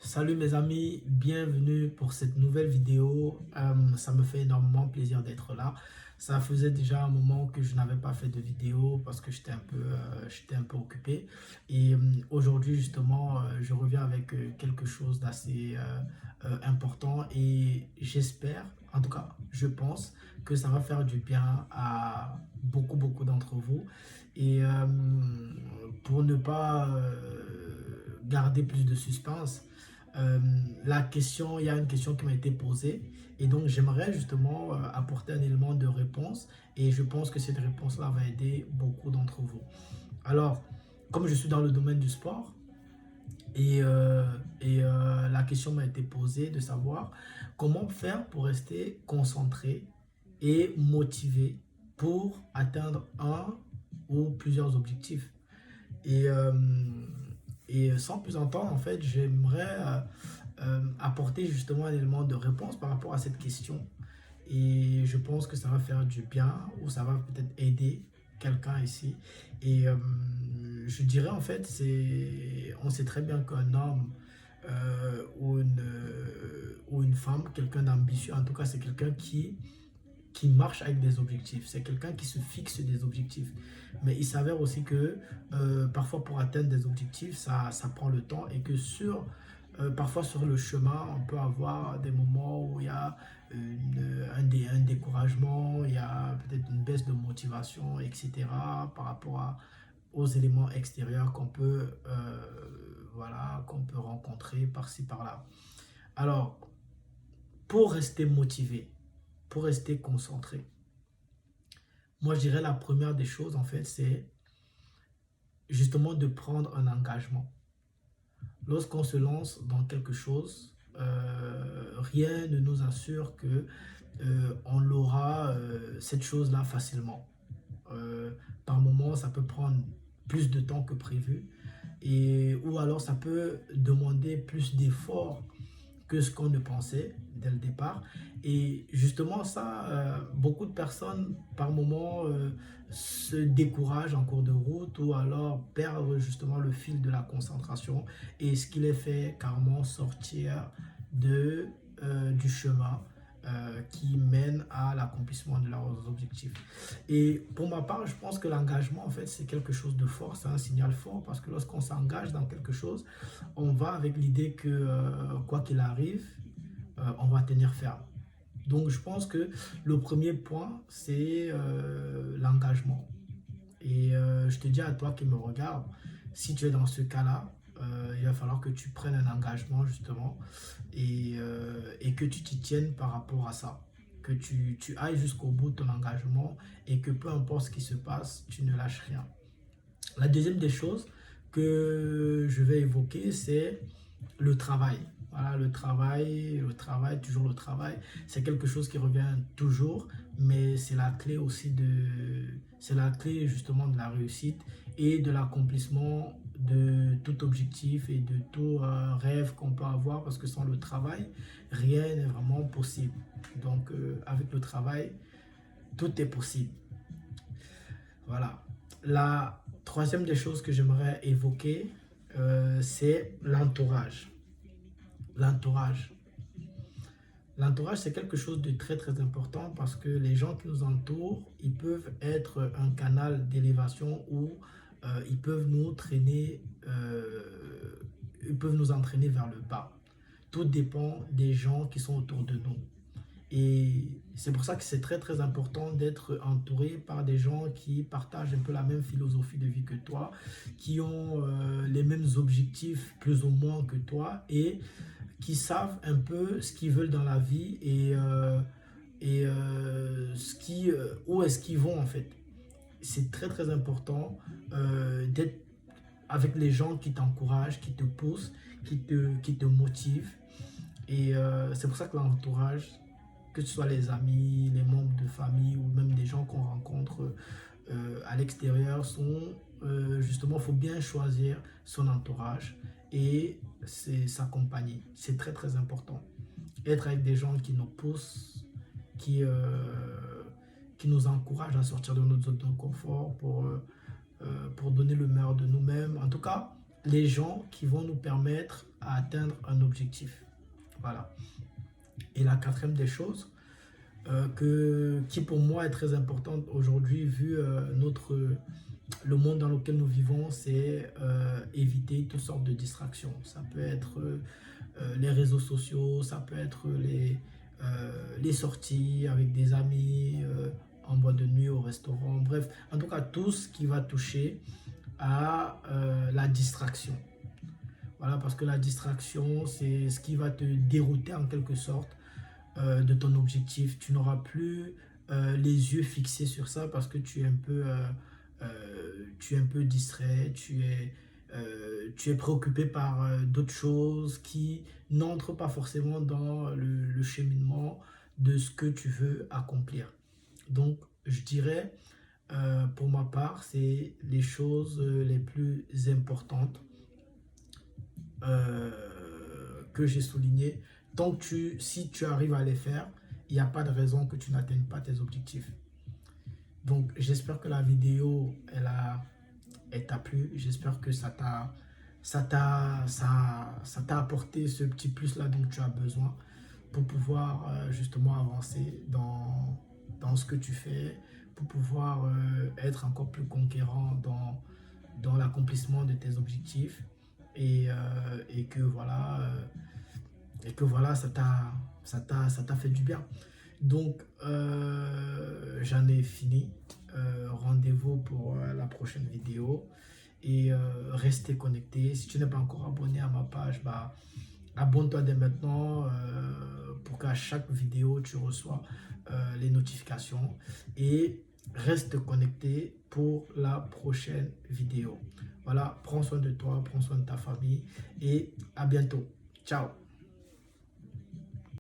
Salut mes amis, bienvenue pour cette nouvelle vidéo. Ça me fait énormément plaisir d'être là. Ça faisait déjà un moment que je n'avais pas fait de vidéo parce que j'étais un peu occupé. Et aujourd'hui justement, je reviens avec quelque chose d'assez important et j'espère, en tout cas je pense que ça va faire du bien à beaucoup d'entre vous. Et pour ne pas garder plus de suspense, euh, il y a une question qui m'a été posée et donc j'aimerais justement apporter un élément de réponse et je pense que cette réponse-là va aider beaucoup d'entre vous. Alors, comme je suis dans le domaine du sport la question m'a été posée de savoir comment faire pour rester concentré et motivé pour atteindre un ou plusieurs objectifs. Et, euh, et sans plus entendre, en fait, j'aimerais apporter justement un élément de réponse par rapport à cette question. Et je pense que ça va faire du bien ou ça va peut-être aider quelqu'un ici. Et je dirais en fait, on sait très bien qu'un homme ou une femme, quelqu'un d'ambitieux, en tout cas c'est quelqu'un qui marche avec des objectifs. C'est quelqu'un qui se fixe des objectifs. Mais il s'avère aussi que parfois pour atteindre des objectifs, ça prend le temps et que parfois sur le chemin, on peut avoir des moments où il y a un découragement, il y a peut-être une baisse de motivation, etc. par rapport aux éléments extérieurs qu'on peut rencontrer par-ci, par-là. Alors, pour rester motivé, pour rester concentré, moi, je dirais la première des choses, en fait, c'est justement de prendre un engagement. Lorsqu'on se lance dans quelque chose, rien ne nous assure que on l'aura cette chose-là facilement. Par moment, ça peut prendre plus de temps que prévu, ou alors ça peut demander plus d'efforts que ce qu'on ne pensait dès le départ. Et justement, ça, beaucoup de personnes, par moment, se découragent en cours de route ou alors perdent justement le fil de la concentration et ce qui les fait carrément sortir du chemin qui mène à l'accomplissement de leurs objectifs. Et pour ma part, je pense que l'engagement, en fait, c'est quelque chose de fort, c'est un signal fort parce que lorsqu'on s'engage dans quelque chose, on va avec l'idée que quoi qu'il arrive, on va tenir ferme. Donc je pense que le premier point, c'est l'engagement. Et je te dis à toi qui me regarde, si tu es dans ce cas-là, il va falloir que tu prennes un engagement justement et que tu t'y tiennes par rapport à ça. Que tu ailles jusqu'au bout de ton engagement et que peu importe ce qui se passe, tu ne lâches rien. La deuxième des choses que je vais évoquer, c'est le travail. Voilà, toujours le travail. C'est quelque chose qui revient toujours, mais c'est la clé justement de la réussite et de l'accomplissement de tout objectif et de tout rêve qu'on peut avoir parce que sans le travail, rien n'est vraiment possible. Donc, avec le travail, tout est possible. Voilà. La troisième des choses que j'aimerais évoquer, c'est l'entourage. L'entourage. L'entourage, c'est quelque chose de très important parce que les gens qui nous entourent, ils peuvent être un canal d'élévation où ils peuvent ils peuvent nous entraîner vers le bas. Tout dépend des gens qui sont autour de nous. Et c'est pour ça que c'est très important d'être entouré par des gens qui partagent un peu la même philosophie de vie que toi, qui ont les mêmes objectifs plus ou moins que toi et qui savent un peu ce qu'ils veulent dans la vie où est-ce qu'ils vont en fait. C'est très important d'être avec les gens qui t'encouragent, qui te poussent, qui te motivent. Et c'est pour ça que l'entourage, que ce soit les amis, les membres de famille ou même des gens qu'on rencontre à l'extérieur, justement, il faut bien choisir son entourage et c'est sa compagnie. C'est très important. Être avec des gens qui nous poussent, qui, euh, qui nous encouragent à sortir de notre zone de confort pour donner le meilleur de nous-mêmes. En tout cas, les gens qui vont nous permettre à atteindre un objectif. Voilà. Et la quatrième des choses, qui pour moi est très importante aujourd'hui, vu le monde dans lequel nous vivons, c'est éviter toutes sortes de distractions. Ça peut être les réseaux sociaux, ça peut être les sorties avec des amis, en boîte de nuit, au restaurant, bref, en tout cas tout ce qui va toucher à la distraction. Voilà, parce que la distraction, c'est ce qui va te dérouter en quelque sorte de ton objectif. Tu n'auras plus les yeux fixés sur ça parce que tu es un peu distrait, tu es préoccupé par d'autres choses qui n'entrent pas forcément dans le cheminement de ce que tu veux accomplir. Donc, je dirais, pour ma part, c'est les choses les plus importantes euh, que j'ai soulignées. Donc, si tu arrives à les faire, il n'y a pas de raison que tu n'atteignes pas tes objectifs. Donc, j'espère que la vidéo, elle t'a plu. J'espère que ça t'a apporté ce petit plus-là dont tu as besoin pour pouvoir justement avancer dans ce que tu fais, pour pouvoir être encore plus conquérant dans l'accomplissement de tes objectifs et que voilà, ça t'a fait du bien. Donc, j'en ai fini. Rendez-vous pour la prochaine vidéo et restez connectés. Si tu n'es pas encore abonné à ma page, bah, abonne-toi dès maintenant pour qu'à chaque vidéo, tu reçois les notifications et reste connecté pour la prochaine vidéo. Voilà, prends soin de toi, prends soin de ta famille et à bientôt. Ciao!